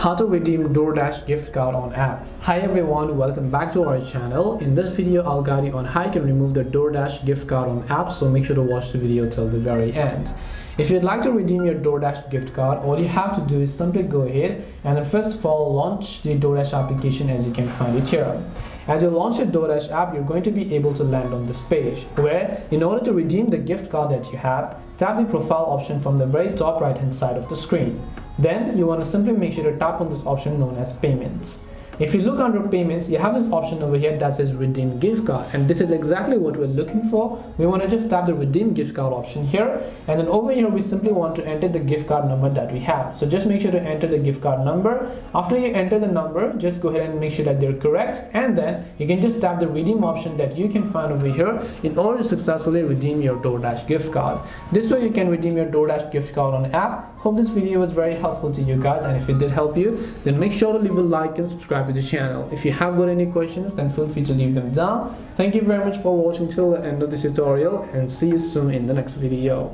How to redeem DoorDash gift card on app. Hi everyone, welcome back to our channel. In this video I'll guide you on how you can remove the DoorDash gift card on app, so make sure to watch the video till the very end. If you'd like to redeem your DoorDash gift card, all you have to do is simply go ahead and then first of all launch the DoorDash application as you can find it here. As you launch your DoorDash app, you're going to be able to land on this page where, in order to redeem the gift card that you have, tap the profile option from the very top right hand side of the screen. Then you want to simply make sure to tap on this option known as payments. If you look under payments, you have this option over here that says redeem gift card, and this is exactly what we're looking for. We want to just tap the redeem gift card option here, and then over here we simply want to enter the gift card number that we have. So just make sure to enter the gift card number. After you enter the number, just go ahead and make sure that they're correct, and then you can just tap the redeem option that you can find over here in order to successfully redeem your DoorDash gift card. This way you can redeem your DoorDash gift card on app. Hope this video was very helpful to you guys, and if it did help you, then make sure to leave a like and subscribe to the channel. If you have got any questions, then feel free to leave them down. Thank you very much for watching till the end of this tutorial, and see you soon in the next video.